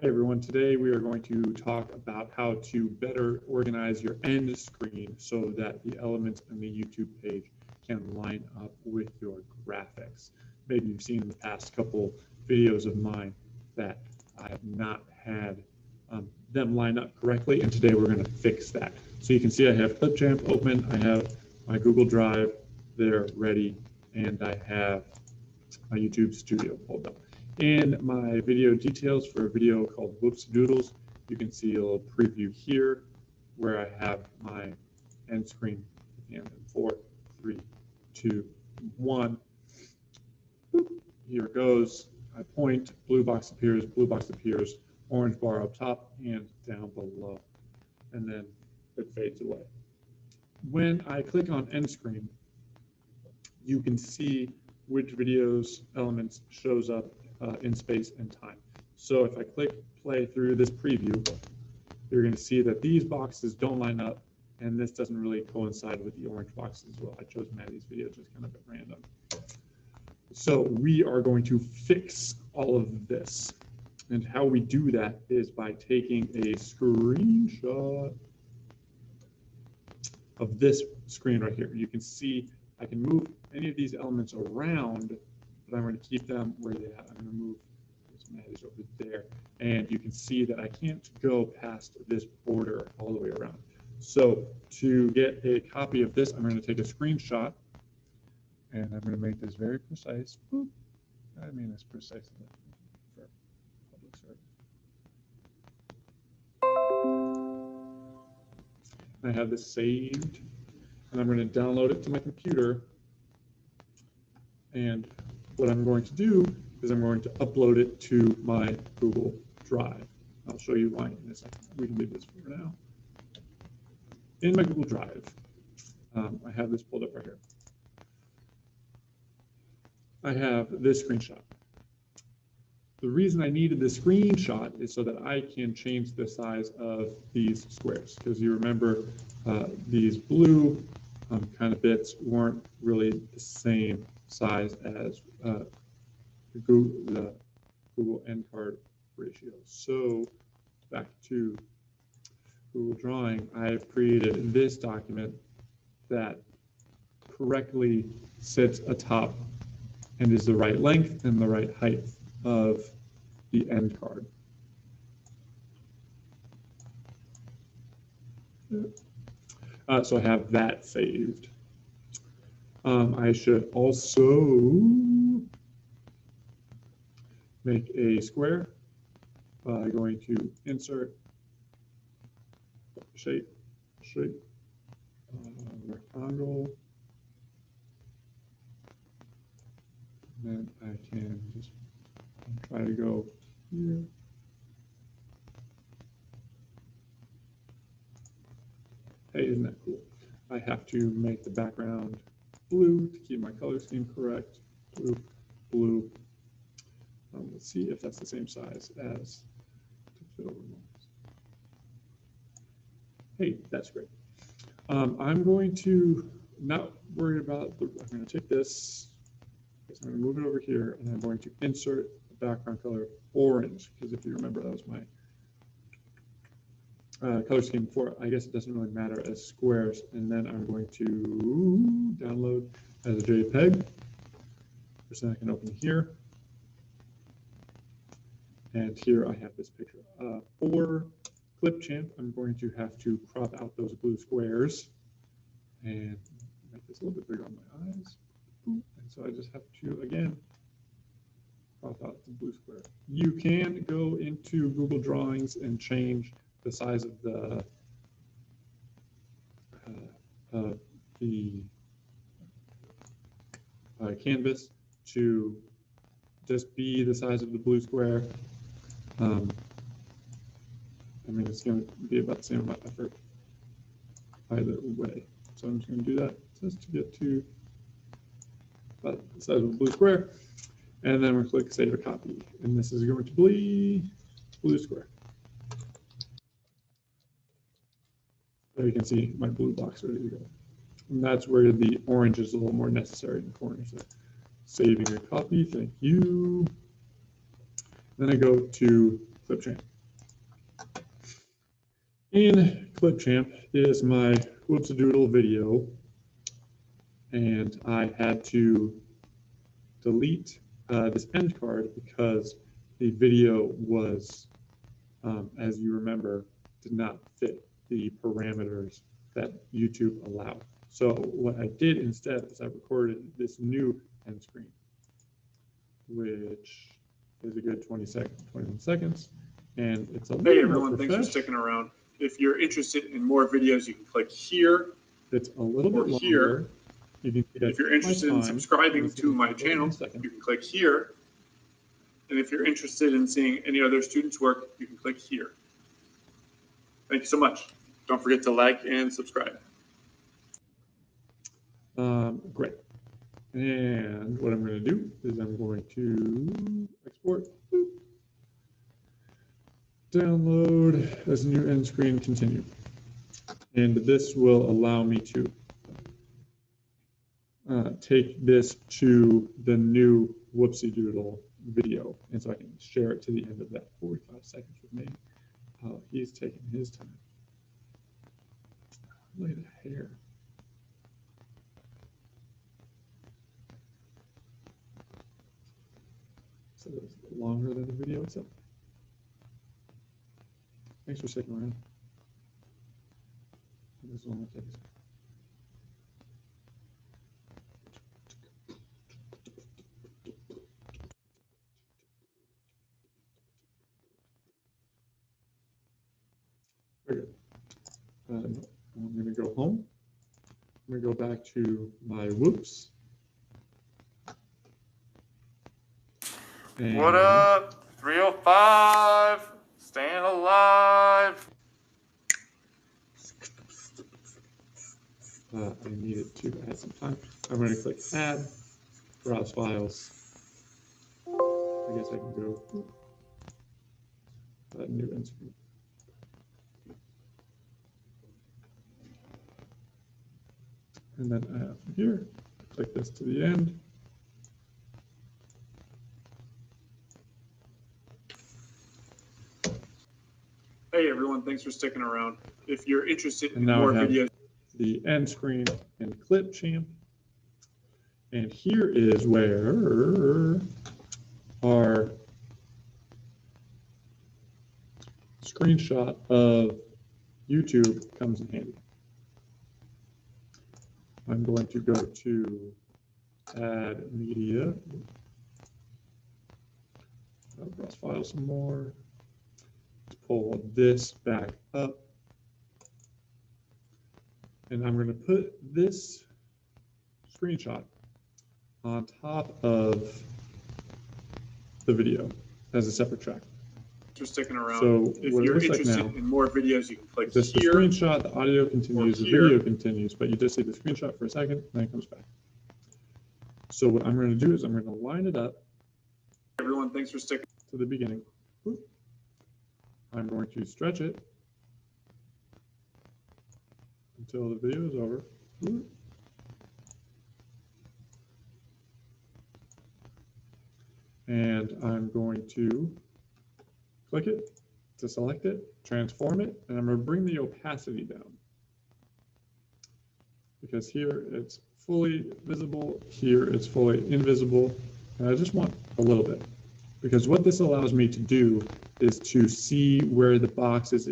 Hey everyone, today we are going to talk about how to better organize your end screen so that the elements on the YouTube page can line up with your graphics. Maybe you've seen in the past couple videos of mine that I have not had them line up correctly, and today we're going to fix that. So you can see I have ClipChamp open, I have my Google Drive there ready, and I have my YouTube Studio pulled up. In my video details for a video called Whoops Doodles, you can see a little preview here where I have my end screen. And 4, 3, 2, 1. Boop. Here it goes. I point, blue box appears, orange bar up top and down below. And then it fades away. When I click on end screen, you can see which videos elements shows up in space and time. So if I click play through this preview, you're going to see that these boxes don't line up, and this doesn't really coincide with the orange boxes as well. I chose Maddie's video just kind of at random. So we are going to fix all of this. And how we do that is by taking a screenshot of this screen right here. You can see I can move any of these elements around, but I'm going to keep them where they are. I'm going to move this Maddie's over there, and you can see that I can't go past this border all the way around. So to get a copy of this, I'm going to take a screenshot, and I'm going to make this very precise. Boop. I mean, it's precise enough for public service. I have this saved, and I'm going to download it to my computer. And what I'm going to do is I'm going to upload it to my Google Drive. I'll show you why in a second. We can leave this for now. In my Google Drive, I have this pulled up right here. I have this screenshot. The reason I needed this screenshot is so that I can change the size of these squares, because you remember these blue kind of bits weren't really the same size as the Google end card ratio. So back to Google Drawing, I've created this document that correctly sits atop and is the right length and the right height of the end card. So I have that saved. I should also make a square by going to Insert, Shape, Rectangle. And then I can just try to go here. Hey, isn't that cool? I have to make the background blue to keep my color scheme correct. Blue, blue. Let's see if that's the same size as to fit over most. Hey, that's great. I'm going to not worry about the. I'm going to take this. So I'm going to move it over here, and I'm going to insert the background color orange, because if you remember, that was my color scheme before. I guess it doesn't really matter as squares. And then I'm going to download as a JPEG. First thing I can open here. And here I have this picture. For ClipChamp, I'm going to have to crop out those blue squares and make this a little bit bigger on my eyes. And so I just have to, again, crop out the blue square. You can go into Google Drawings and change the size of the canvas to just be the size of the blue square. I mean, it's going to be about the same amount of effort either way. So I'm just going to do that just to get to about the size of the blue square. And then we'll click Save a Copy. And this is going to be blue square. There you can see my blue box ready to go. And that's where the orange is a little more necessary in the corner. So saving a copy, thank you. Then I go to ClipChamp. In ClipChamp is my whoops-a-doodle video, and I had to delete this end card because the video was, as you remember, did not fit the parameters that YouTube allowed. So what I did instead is I recorded this new end screen, which is a good 21 seconds, and it's a little Hey everyone, more thanks for sticking around. If you're interested in more videos, you can click here. It's a little bit longer. Here. You can If you're interested in subscribing to my channel, you can click here. And if you're interested in seeing any other students' work, you can click here. Thank you so much. Don't forget to like and subscribe. Great. And what I'm going to do is I'm going to export, download as a new end screen, continue. And this will allow me to take this to the new whoopsie doodle video. And so I can share it to the end of that 45 seconds with me. He's taking his time. Look at the hair. So it's longer than the video itself. Thanks for sticking around. This one takes. Very good. I'm going to go home. I'm going to go back to my whoops. And what up? 305, staying alive. I needed to add some time. I'm going to click add, browse files. I guess I can go new end screen. And then I have from here, click this to the end. Hey everyone, thanks for sticking around. If you're interested in now more I have videos, the end screen in ClipChamp. And here is where our screenshot of YouTube comes in handy. I'm going to go to add media, browse file some more, pull this back up, and I'm going to put this screenshot on top of the video as a separate track. for sticking around. So if what it you're looks like interested now, in more videos, you can click this is the here. screenshot, the audio continues, the here. video continues, but you just see the screenshot for a second, and then it comes back. So what I'm going to do is I'm going to line it up. Everyone, thanks for sticking to the beginning. I'm going to stretch it until the video is over. And I'm going to click it to select it, transform it, and I'm going to bring the opacity down. Because here it's fully visible, here it's fully invisible, and I just want a little bit. Because what this allows me to do is to see where the boxes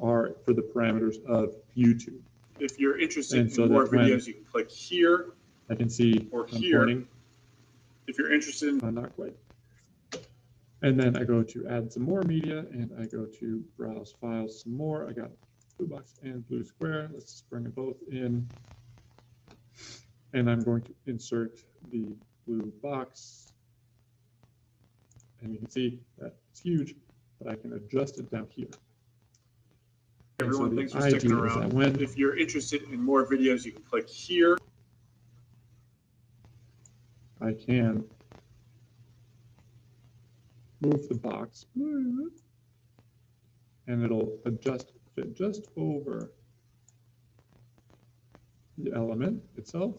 are for the parameters of YouTube. If you're interested in more videos, you can click here. I can see or here. Pointing. If you're interested in not quite. And then I go to add some more media, and I go to browse files some more. I got blue box and blue square. Let's just bring them both in. And I'm going to insert the blue box. And you can see that it's huge, but I can adjust it down here. Everyone, so thanks for sticking around. If you're interested in more videos, you can click here. I can move the box, and it'll fit just over the element itself.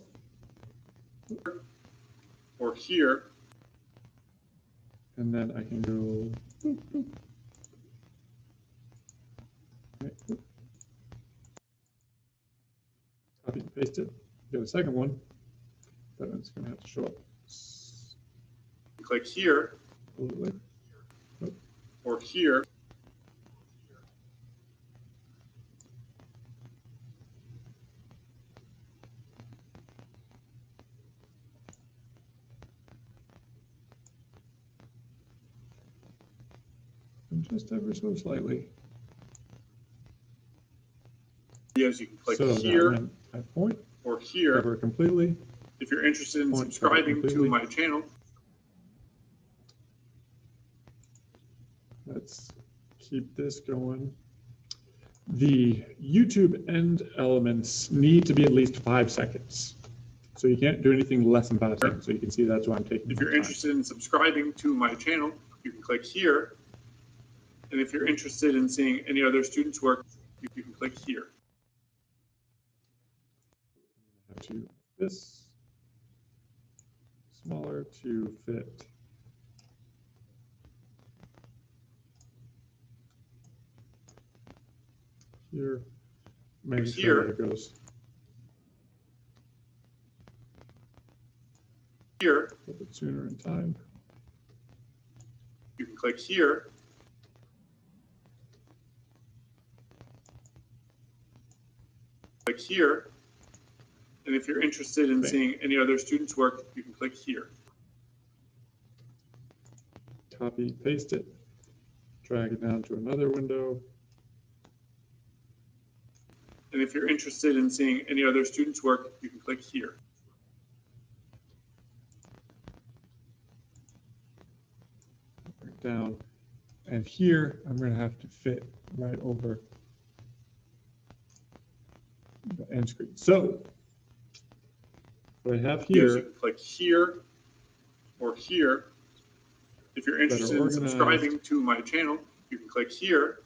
Or here. And then I can go boop, boop. Okay. Copy and paste it. Get a second one, but it's going to have to show up. Click here A little later. or here. And just ever so slightly. Yes, you can click So here that I point, or here. cover completely. If you're interested in Point, subscribing cover to completely. my channel, Let's keep this going. The YouTube end elements need to be at least 5 seconds. So you can't do anything less than 5 seconds. So you can see that's why I'm taking if my you're time. interested in subscribing to my channel, you can click here. And if you're interested in seeing any other students' work, you can click here. I have to this smaller to fit here. Make sure that it goes Here, a little bit sooner in time. you can click here. Click here. And if you're interested in seeing any other students' work, you can click here. Copy, paste it, drag it down to another window. And if you're interested in seeing any other students' work, you can click here. Bring it down. And here, I'm going to have to fit right over the end screen. So what I have Yes, you here, can click here or here. If you're interested in organized. subscribing to my channel, you can click here.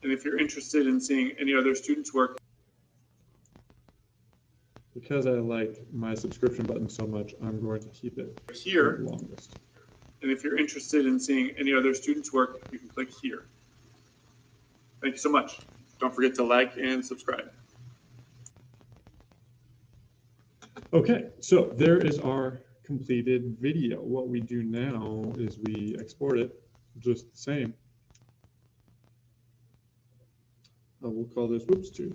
And if you're interested in seeing any other students' work, because I like my subscription button so much, I'm going to keep it here. the longest. And if you're interested in seeing any other students' work, you can click here. Thank you so much. Don't forget to like and subscribe. Okay, so there is our completed video. What we do now is we export it just the same. We'll call this whoops 2.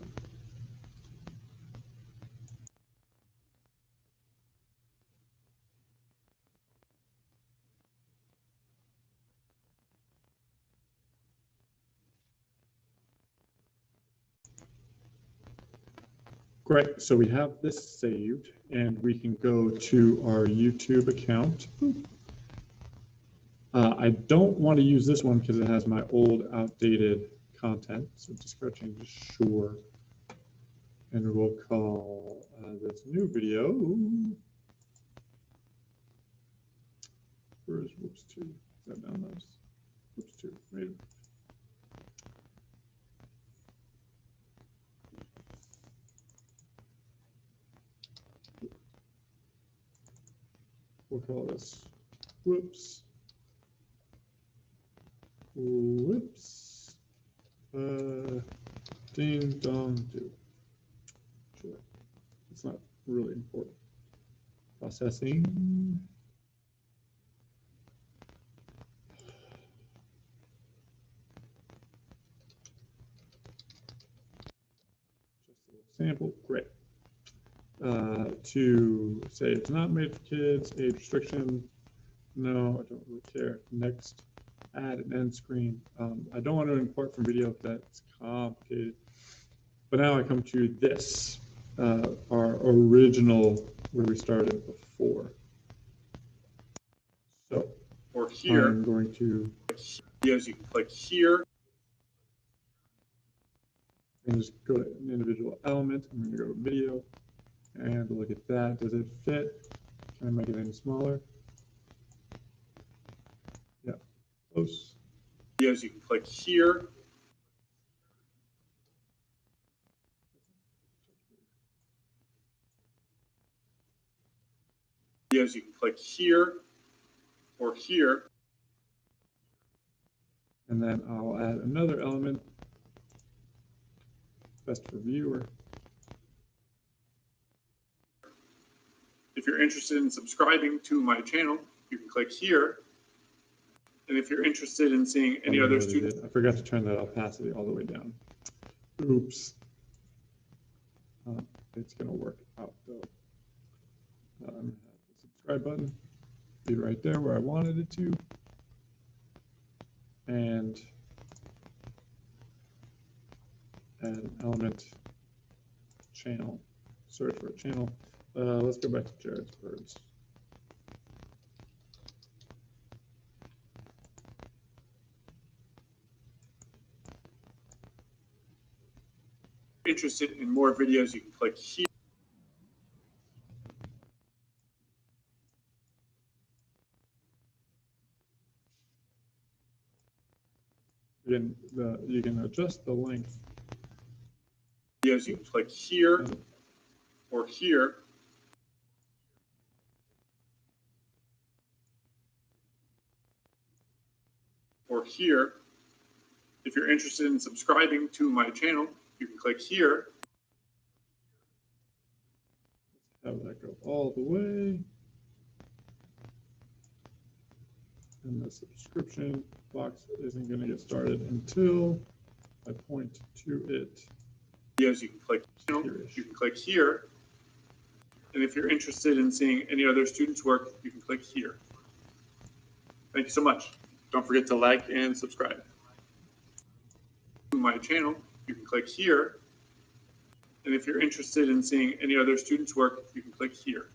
Great, so we have this saved and we can go to our YouTube account. I don't want to use this one because it has my old outdated content. So just go change sure. And we'll call this new video. Where is whoops 2? Is that down those? Whoops 2. Wait. We'll call this whoops. Whoops. Ding dong do. Sure. It's not really important. Processing. Just a little sample. Great. To say it's not made for kids, age restriction. No, I don't really care. Next, add an end screen. I don't want to import from video because that's complicated. But now I come to this, our original where we started before. So Or here. I'm going to Yes, you can click here. and just go to an individual element. I'm going to go to video and look at that. Does it fit? Can I make it any smaller? Yeah, close. Yes, you can click here. Yes, you can click here or here. And then I'll add another element. best for viewer. If you're interested in subscribing to my channel, you can click here. And if you're interested in seeing any other students, I forgot to turn that opacity all the way down. Oops. It's going to work out though. I'm going to have the subscribe button be right there where I wanted it to. And add an element channel. Search for a channel. Let's go back to Jared's birds. interested in more videos, you can click here. You can adjust the length. Videos, you can click here or here. Or here. If you're interested in subscribing to my channel, you can click here. Have that go all the way. And the subscription box isn't going to get started until I point to it. Videos, you can click you can click here. And if you're interested in seeing any other students' work, you can click here. Thank you so much. Don't forget to like and subscribe to my channel. You can click here. And if you're interested in seeing any other students' work, you can click here.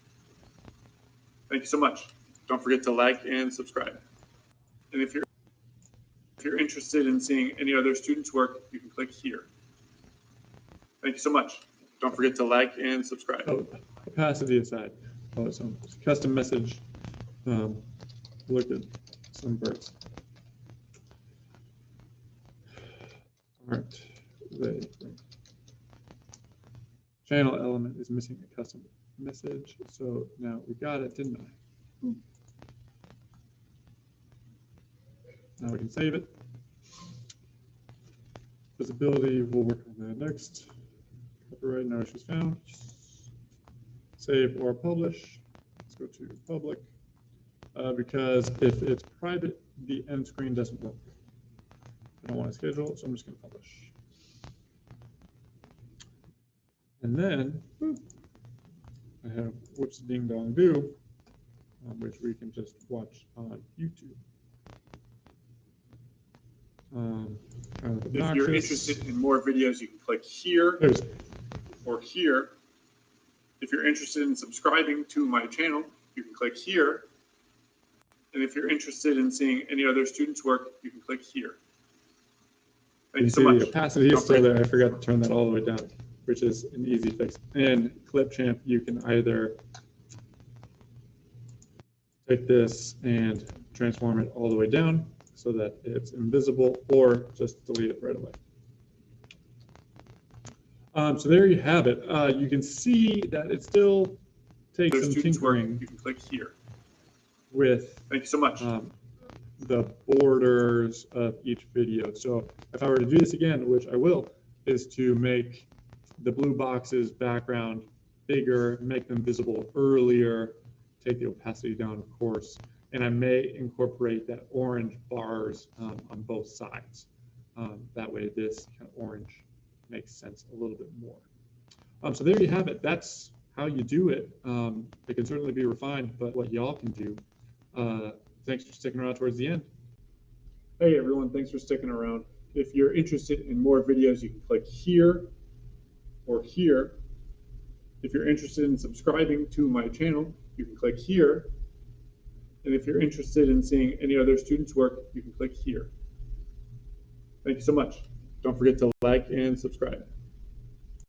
Thank you so much. Don't forget to like and subscribe. And if you're interested in seeing any other students' work, you can click here. Thank you so much. Don't forget to like and subscribe. Oh, opacity aside. Oh, some custom message. Look at some birds. Aren't they? Channel element is missing a custom message. So now we got it, didn't I? Now we can save it. Visibility, we'll work on that next. Copyright, no issues found. Save or publish. Let's go to public. Because if it's private, the end screen doesn't work. I don't want to schedule, so I'm just going to publish. And then I have whoops ding dong do, which we can just watch on YouTube. If you're interested in more videos, you can click here or here. If you're interested in subscribing to my channel, you can click here. And if you're interested in seeing any other students' work, you can click here. Thank you so much. The opacity is still there. I forgot to turn that all the way down, which is an easy fix. In ClipChamp, you can either take this and transform it all the way down so that it's invisible, or just delete it right away. So there you have it. You can see that it still takes some tinkering. You can click here. With thank you so much. The borders of each video. So if I were to do this again, which I will, is to make the blue boxes background bigger, make them visible earlier, take the opacity down, of course, and I may incorporate that orange bars on both sides. That way this kind of orange makes sense a little bit more. So there you have it. That's how you do it. It can certainly be refined, but what y'all can do. Thanks for sticking around towards the end. Hey everyone, thanks for sticking around. If you're interested in more videos, you can click here or here. If you're interested in subscribing to my channel, you can click here. And if you're interested in seeing any other students' work, you can click here. Thank you so much. Don't forget to like and subscribe.